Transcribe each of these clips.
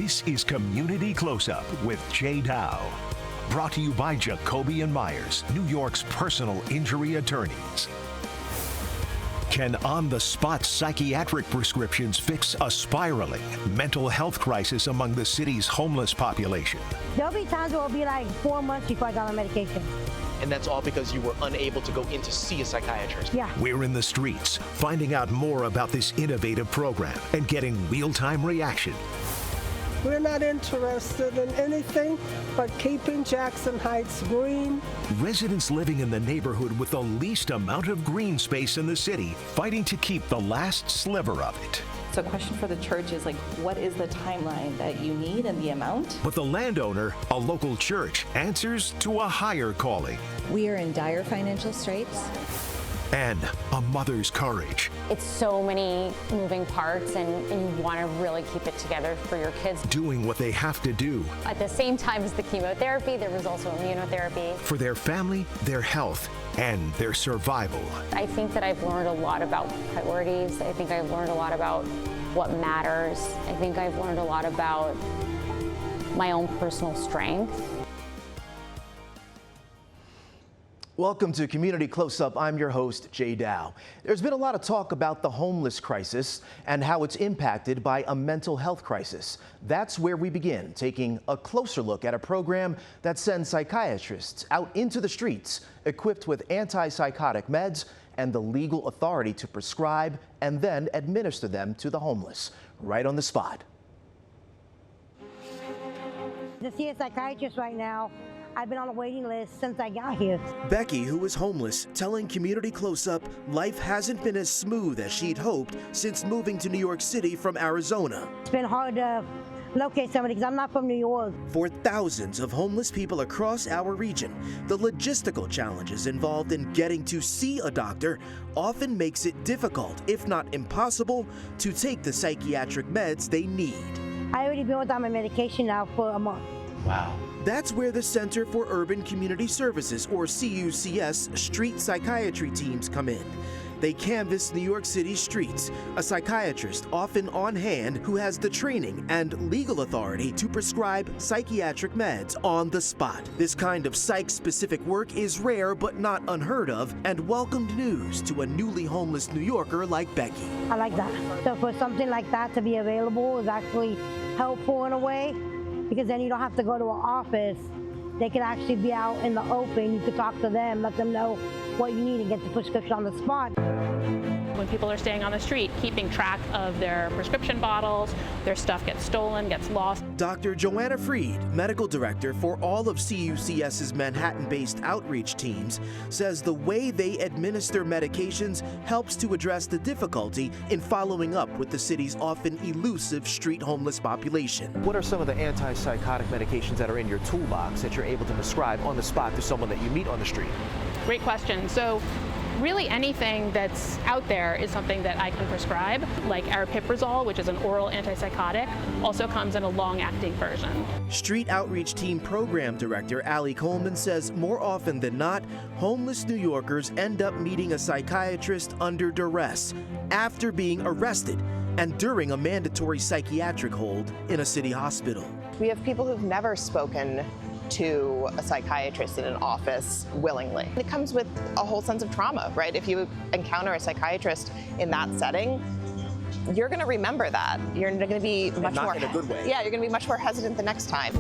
This is Community Close-Up with Jay Dow. Brought to you by Jacoby & Myers, New York's personal injury attorneys. Can on-the-spot psychiatric prescriptions fix a spiraling mental health crisis among the city's homeless population? There'll be times where it'll be like 4 months before I got on medication. And that's all because you were unable to go in to see a psychiatrist. Yeah. We're in the streets, finding out more about this innovative program and getting real-time reaction. We're not interested in anything but keeping Jackson Heights green. Residents living in the neighborhood with the least amount of green space in the city, fighting to keep the last sliver of it. So a question for the church is what is the timeline that you need and the amount? But the landowner, a local church, answers to a higher calling. We are in dire financial straits. And a mother's courage. It's so many moving parts, and you want to really keep it together for your kids. Doing what they have to do. At the same time as the chemotherapy, there was also immunotherapy. For their family, their health, and their survival. I think that I've learned a lot about priorities. I think I've learned a lot about what matters. I think I've learned a lot about my own personal strength. Welcome to Community Close-Up. I'm your host, Jay Dow. There's been a lot of talk about the homeless crisis and how it's impacted by a mental health crisis. That's where we begin, taking a closer look at a program that sends psychiatrists out into the streets, equipped with antipsychotic meds and the legal authority to prescribe and then administer them to the homeless, right on the spot. To see a psychiatrist right now, I've been on a waiting list since I got here. Becky, who is homeless, telling Community Close-Up life hasn't been as smooth as she'd hoped since moving to New York City from Arizona. It's been hard to locate somebody because I'm not from New York. For thousands of homeless people across our region, the logistical challenges involved in getting to see a doctor often makes it difficult, if not impossible, to take the psychiatric meds they need. I already been without my medication now for a month. Wow. That's where the Center for Urban Community Services, or CUCS, street psychiatry teams come in. They canvass New York City streets, a psychiatrist often on hand who has the training and legal authority to prescribe psychiatric meds on the spot. This kind of psych-specific work is rare but not unheard of, and welcomed news to a newly homeless New Yorker like Becky. I like that. So for something like that to be available is actually helpful in a way, because then you don't have to go to an office. They can actually be out in the open. You can talk to them, let them know what you need and get the prescription on the spot. When people are staying on the street, keeping track of their prescription bottles, their stuff gets stolen, gets lost. Dr. Joanna Freed, medical director for all of CUCS's Manhattan-based outreach teams, says the way they administer medications helps to address the difficulty in following up with the city's often elusive street homeless population. What are some of the antipsychotic medications that are in your toolbox that you're able to prescribe on the spot to someone that you meet on the street? Great question. So really anything that's out there is something that I can prescribe, like aripiprazole, which is an oral antipsychotic, also comes in a long-acting version. Street Outreach Team Program Director Allie Coleman says more often than not, homeless New Yorkers end up meeting a psychiatrist under duress after being arrested and during a mandatory psychiatric hold in a city hospital. We have people who've never spoken to a psychiatrist in an office willingly. It comes with a whole sense of trauma, right? If you encounter a psychiatrist in that setting, you're going to remember that. You're going to be much more in a good way. Yeah, you're going to be much more hesitant the next time.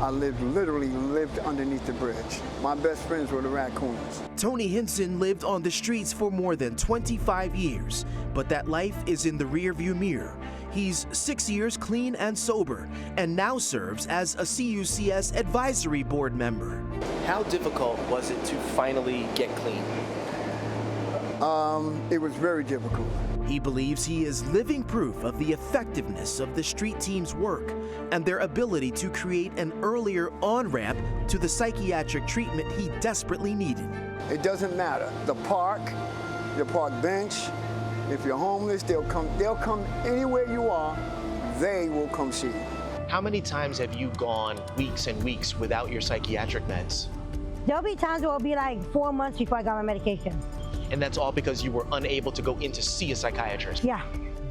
I literally lived underneath the bridge. My best friends were the raccoons. Tony Hinson lived on the streets for more than 25 years, but that life is in the rearview mirror. He's 6 years clean and sober, and now serves as a CUCS advisory board member. How difficult was it to finally get clean? It was very difficult. He believes he is living proof of the effectiveness of the street team's work and their ability to create an earlier on-ramp to the psychiatric treatment he desperately needed. It doesn't matter. The park bench, if you're homeless, they'll come anywhere you are, they will come see you. How many times have you gone weeks and weeks without your psychiatric meds? There'll be times where it'll be like 4 months before I got my medication. And that's all because you were unable to go in to see a psychiatrist? Yeah.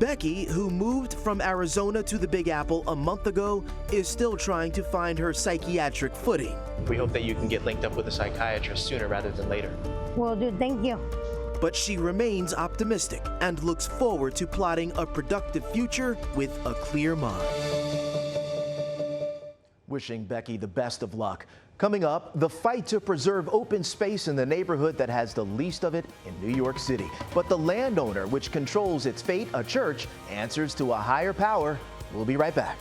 Becky, who moved from Arizona to the Big Apple a month ago, is still trying to find her psychiatric footing. We hope that you can get linked up with a psychiatrist sooner rather than later. Will do, thank you. But she remains optimistic and looks forward to plotting a productive future with a clear mind. Wishing Becky the best of luck. Coming up, the fight to preserve open space in the neighborhood that has the least of it in New York City. But the landowner which controls its fate, a church, answers to a higher power. We'll be right back.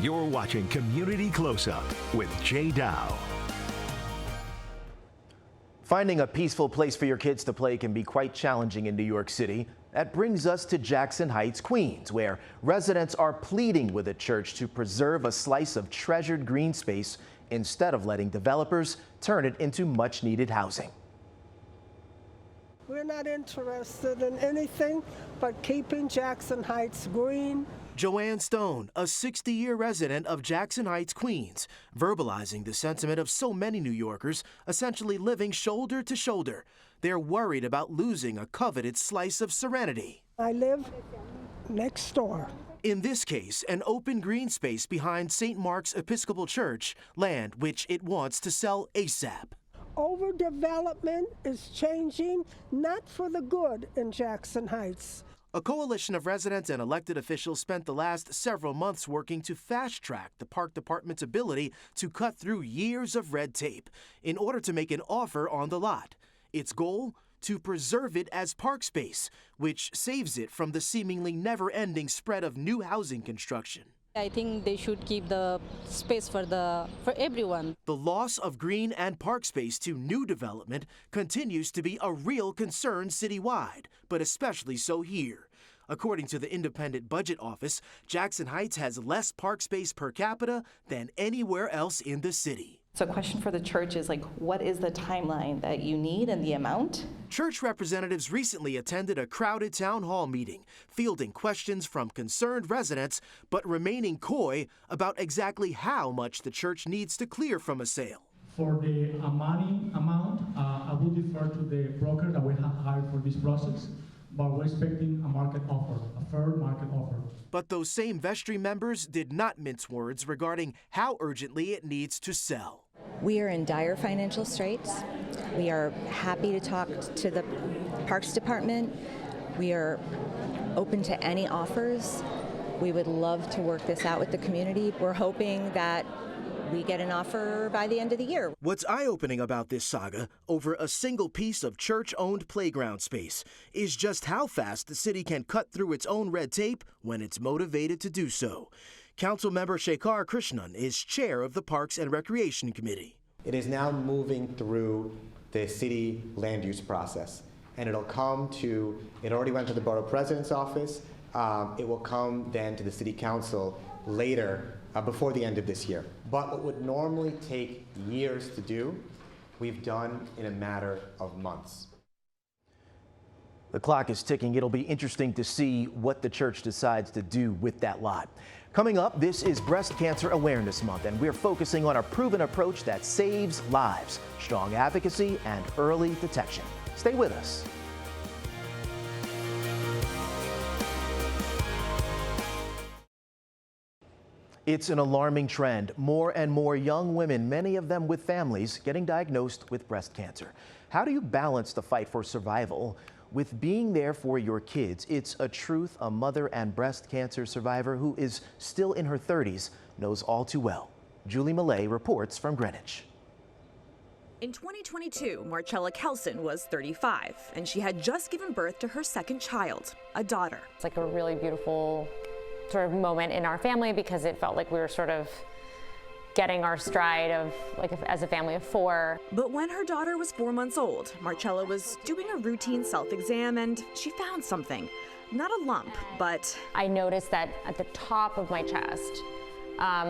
You're watching Community Close-Up with Jay Dow. Finding a peaceful place for your kids to play can be quite challenging in New York City. That brings us to Jackson Heights, Queens, where residents are pleading with a church to preserve a slice of treasured green space instead of letting developers turn it into much-needed housing. We're not interested in anything but keeping Jackson Heights green. Joanne Stone, a 60-year resident of Jackson Heights, Queens, verbalizing the sentiment of so many New Yorkers essentially living shoulder to shoulder. They're worried about losing a coveted slice of serenity. I live next door. In this case, an open green space behind St. Mark's Episcopal Church, land which it wants to sell ASAP. Overdevelopment is changing, not for the good in Jackson Heights. A coalition of residents and elected officials spent the last several months working to fast-track the park department's ability to cut through years of red tape in order to make an offer on the lot. Its goal? To preserve it as park space, which saves it from the seemingly never-ending spread of new housing construction. I think they should keep the space for everyone. The loss of green and park space to new development continues to be a real concern citywide, but especially so here. According to the Independent Budget Office, Jackson Heights has less park space per capita than anywhere else in the city. So a question for the church is what is the timeline that you need and the amount? Church representatives recently attended a crowded town hall meeting, fielding questions from concerned residents, but remaining coy about exactly how much the church needs to clear from a sale. For the money amount, I will defer to the broker that we have hired for this process, but we're expecting a market offer, a fair market offer. But those same vestry members did not mince words regarding how urgently it needs to sell. We are in dire financial straits. We are happy to talk to the Parks Department. We are open to any offers. We would love to work this out with the community. We're hoping that we get an offer by the end of the year. What's eye-opening about this saga over a single piece of church-owned playground space is just how fast the city can cut through its own red tape when it's motivated to do so. Councilmember Shekhar Krishnan is chair of the Parks and Recreation Committee. It is now moving through the city land use process, and it already went to the Borough President's office. It will come then to the City Council later, before the end of this year. But what would normally take years to do, we've done in a matter of months. The clock is ticking. It'll be interesting to see what the church decides to do with that lot. Coming up, this is Breast Cancer Awareness Month, and we're focusing on a proven approach that saves lives, strong advocacy, and early detection. Stay with us. It's an alarming trend. More and more young women, many of them with families, getting diagnosed with breast cancer. How do you balance the fight for survival with being there for your kids? It's a truth a mother and breast cancer survivor who is still in her 30s knows all too well. Julie Millay reports from Greenwich. In 2022, Marcella Kelson was 35, and she had just given birth to her second child, a daughter. It's like a really beautiful sort of moment in our family because it felt like we were sort of getting our stride of as a family of 4. But when her daughter was 4 months old, Marcella was doing a routine self-exam and she found something. Not a lump, but I noticed that at the top of my chest,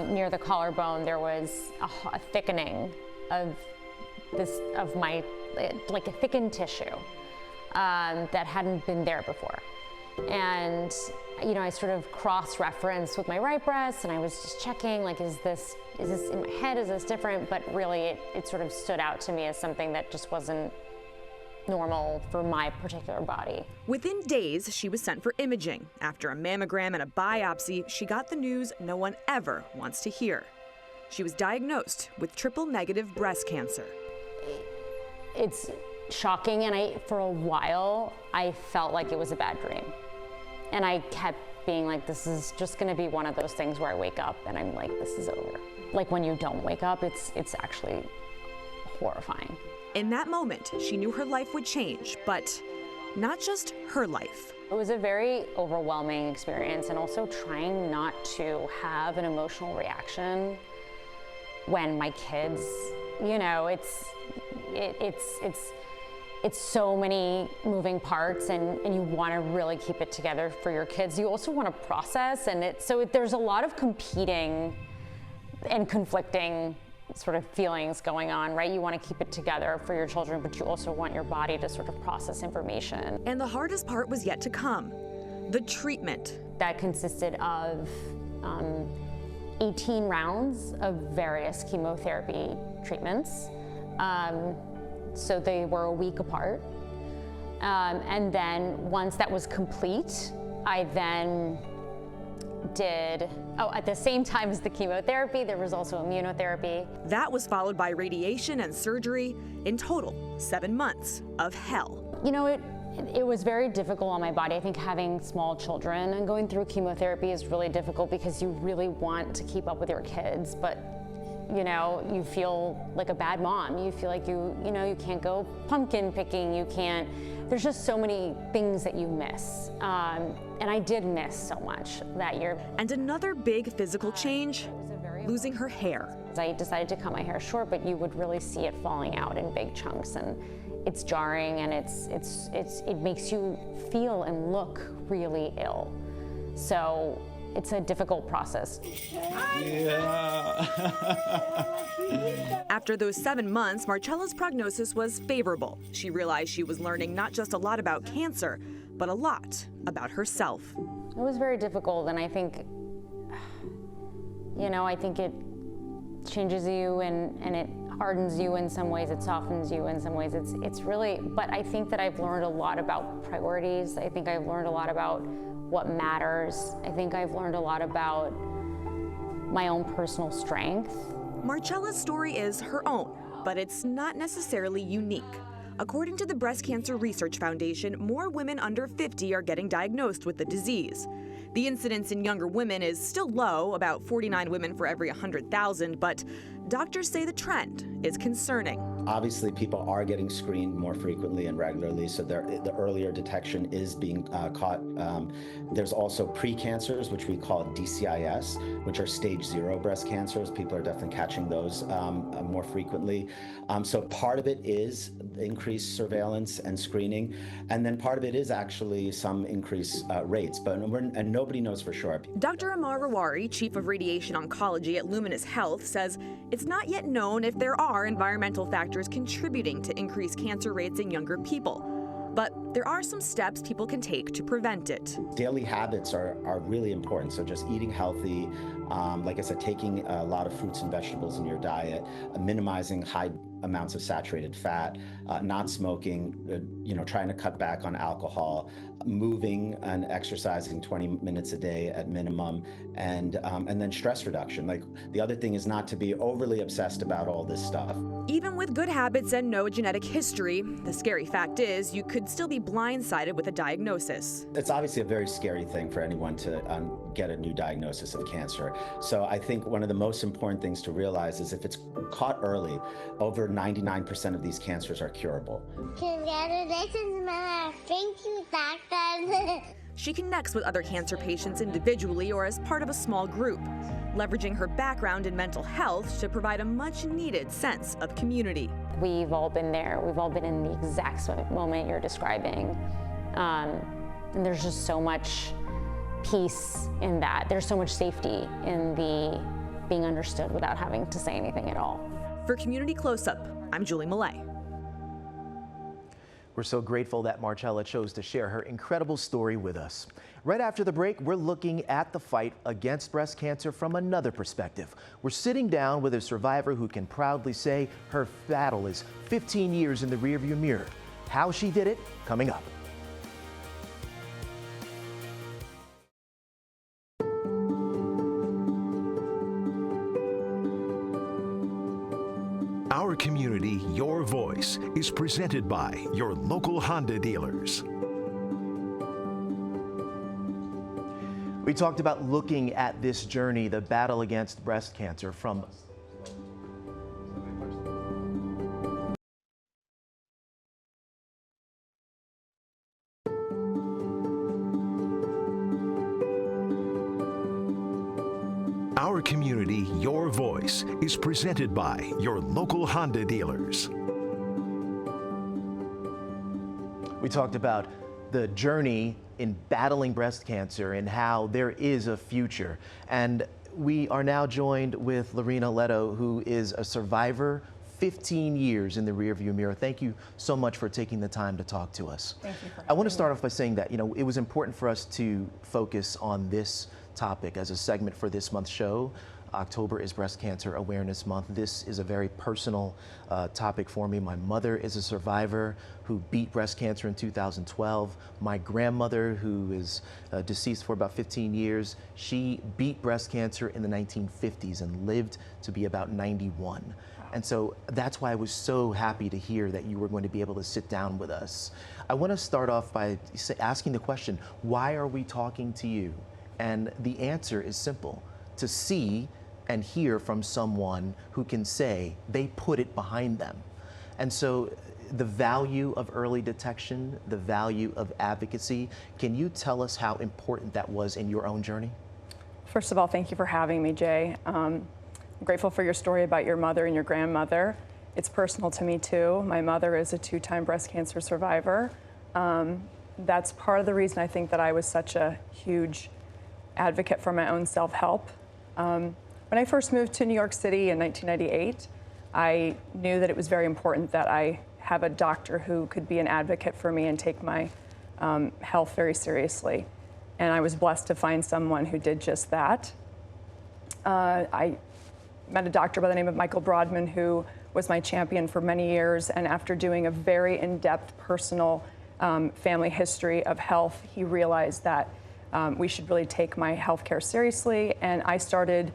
near the collarbone, there was a thickening of my, like a thickened tissue that hadn't been there before. And, you know, I sort of cross-referenced with my right breast, and I was just checking, like, is this in my head, is this different? But really, it sort of stood out to me as something that just wasn't normal for my particular body. Within days, she was sent for imaging. After a mammogram and a biopsy, she got the news no one ever wants to hear. She was diagnosed with triple-negative breast cancer. It's shocking, and for a while, I felt like it was a bad dream. And I kept being like, this is just gonna be one of those things where I wake up and I'm like, this is over. Like when you don't wake up, it's actually horrifying. In that moment, she knew her life would change, but not just her life. It was a very overwhelming experience, and also trying not to have an emotional reaction when my kids, you know, it's so many moving parts, and you want to really keep it together for your kids. You also want to process, and so there's a lot of competing and conflicting sort of feelings going on, right? You want to keep it together for your children, but you also want your body to sort of process information. And the hardest part was yet to come, the treatment. That consisted of 18 rounds of various chemotherapy treatments. So they were a week apart. And then once that was complete, I then did, at the same time as the chemotherapy, there was also immunotherapy. That was followed by radiation and surgery. In total, 7 months of hell. You know, it was very difficult on my body. I think having small children and going through chemotherapy is really difficult because you really want to keep up with your kids, but you know, you feel like a bad mom. You feel like you can't go pumpkin picking, you can't, there's just so many things that you miss. And I did miss so much that year. And another big physical change, losing her hair. I decided to cut my hair short, but you would really see it falling out in big chunks, and it's jarring, and it makes you feel and look really ill. So it's a difficult process. Yeah. After those 7 months, Marcella's prognosis was favorable. She realized she was learning not just a lot about cancer, but a lot about herself. It was very difficult, and I think, I think it changes you and it hardens you in some ways, it softens you in some ways. It's really, but I think that I've learned a lot about priorities. I think I've learned a lot about what matters. I think I've learned a lot about my own personal strength. Marcella's story is her own, but it's not necessarily unique. According to the Breast Cancer Research Foundation, more women under 50 are getting diagnosed with the disease. The incidence in younger women is still low, about 49 women for every 100,000, but doctors say the trend is concerning. Obviously, people are getting screened more frequently and regularly, so the earlier detection is being caught. There's also precancers, which we call DCIS, which are stage 0 breast cancers. People are definitely catching those more frequently. So part of it is increased surveillance and screening, and then part of it is actually some increased rates, and nobody knows for sure. Dr. Amar Rawari, Chief of Radiation Oncology at Luminous Health, says it's not yet known if there are environmental factors contributing to increased cancer rates in younger people. But there are some steps people can take to prevent it. Daily habits are really important. So just eating healthy, like I said, taking a lot of fruits and vegetables in your diet, minimizing high amounts of saturated fat, not smoking, trying to cut back on alcohol, moving and exercising 20 minutes a day at minimum, and then stress reduction. Like, the other thing is not to be overly obsessed about all this stuff. Even with good habits and no genetic history, the scary fact is you could still be blindsided with a diagnosis. It's obviously a very scary thing for anyone to get a new diagnosis of cancer. So I think one of the most important things to realize is if it's caught early, over 99% of these cancers are curable. Congratulations, Mama. Thank you, Doctor. She connects with other cancer patients individually or as part of a small group, leveraging her background in mental health to provide a much-needed sense of community. We've all been there. We've all been in the exact moment you're describing. And there's just so much peace in that. There's so much safety in the being understood without having to say anything at all. For Community Close-Up, I'm Julie Millay. We're so grateful that Marcella chose to share her incredible story with us. Right after the break, we're looking at the fight against breast cancer from another perspective. We're sitting down with a survivor who can proudly say her battle is 15 years in the rearview mirror. How she did it, coming up. Our community, your voice, is presented by your local Honda dealers. We talked about looking at this journey, the battle against breast cancer from Our community, your voice, is presented by your local Honda dealers. We talked about the journey in battling breast cancer and how there is a future. And we are now joined with Lorena Leto, who is a survivor, 15 years in the rearview mirror. Thank you so much for taking the time to talk to us. Thank you for I want to start off by saying that, it was important for us to focus on this topic as a segment for this month's show. October is Breast Cancer Awareness Month. This is a very personal topic for me. My mother is a survivor who beat breast cancer in 2012. My grandmother, who is deceased for about 15 years, she beat breast cancer in the 1950s and lived to be about 91. And so that's why I was so happy to hear that you were going to be able to sit down with us. I want to start off by asking the question, why are we talking to you? And the answer is simple: to see and hear from someone who can say they put it behind them. And so the value of early detection, the value of advocacy, can you tell us how important that was in your own journey? First of all, thank you for having me, Jay. I'm grateful for your story about your mother and your grandmother. It's personal to me too. My mother is a 2-time breast cancer survivor. That's part of the reason I think that I was such a huge advocate for my own self-help. When I first moved to New York City in 1998, I knew that it was very important that I have a doctor who could be an advocate for me and take my health very seriously. And I was blessed to find someone who did just that. I met a doctor by the name of Michael Broadman, who was my champion for many years. And after doing a very in-depth personal family history of health, he realized that we should really take my healthcare seriously. And I started,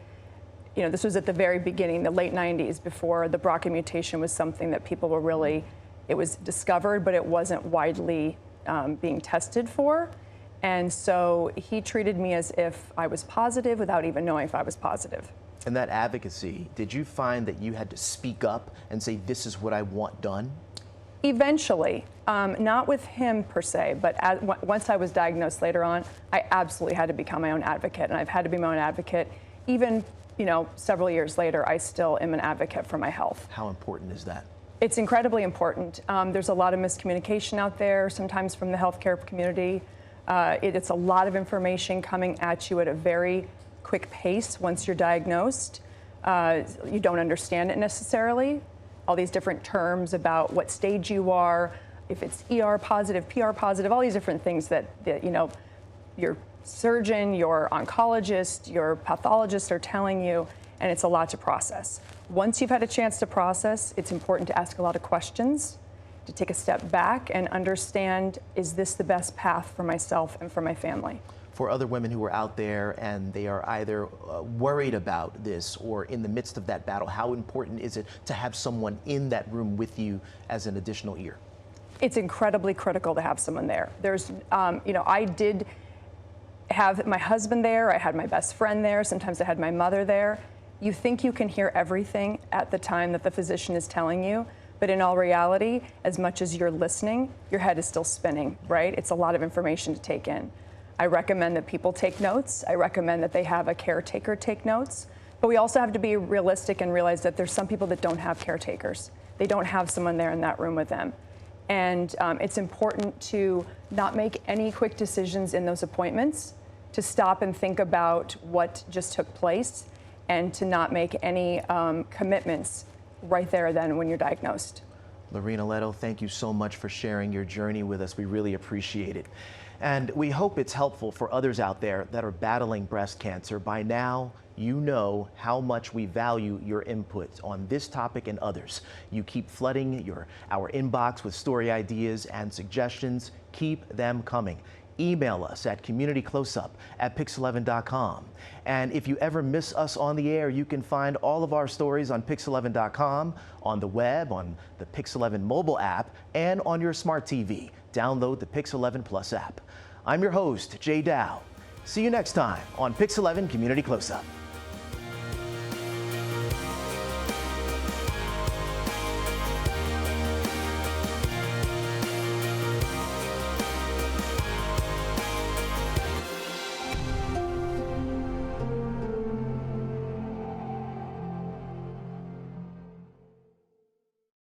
this was at the very beginning, the late 90s, before the BRCA mutation was something that people were really, it was discovered, but it wasn't widely being tested for. And so he treated me as if I was positive without even knowing if I was positive. And that advocacy, did you find that you had to speak up and say, this is what I want done? Eventually, not with him per se, but once I was diagnosed later on, I absolutely had to become my own advocate, and I've had to be my own advocate. Even, several years later, I still am an advocate for my health. How important is that? It's incredibly important. There's a lot of miscommunication out there, sometimes from the healthcare community. It's a lot of information coming at you at a very quick pace once you're diagnosed. You don't understand it necessarily. All these different terms about what stage you are, if it's ER positive, PR positive, all these different things that your surgeon, your oncologist, your pathologist are telling you, and it's a lot to process. Once you've had a chance to process, it's important to ask a lot of questions, to take a step back and understand, is this the best path for myself and for my family? For other women who are out there and they are either worried about this or in the midst of that battle, how important is it to have someone in that room with you as an additional ear? It's incredibly critical to have someone there. There's, I did have my husband there, I had my best friend there, sometimes I had my mother there. You think you can hear everything at the time that the physician is telling you, but in all reality, as much as you're listening, your head is still spinning, right? It's a lot of information to take in. I recommend that people take notes. I recommend that they have a caretaker take notes. But we also have to be realistic and realize that there's some people that don't have caretakers. They don't have someone there in that room with them. And it's important to not make any quick decisions in those appointments, to stop and think about what just took place, and to not make any commitments right there then when you're diagnosed. Lorena Leto, thank you so much for sharing your journey with us. We really appreciate it. And we hope it's helpful for others out there that are battling breast cancer. By now, you know how much we value your input on this topic and others. You keep flooding our inbox with story ideas and suggestions. Keep them coming. Email us at communitycloseup@pix11.com. And if you ever miss us on the air, you can find all of our stories on pix11.com, on the web, on the Pix11 mobile app, and on your smart TV. Download the Pix11 Plus app. I'm your host, Jay Dow. See you next time on Pix11 Community Close-Up.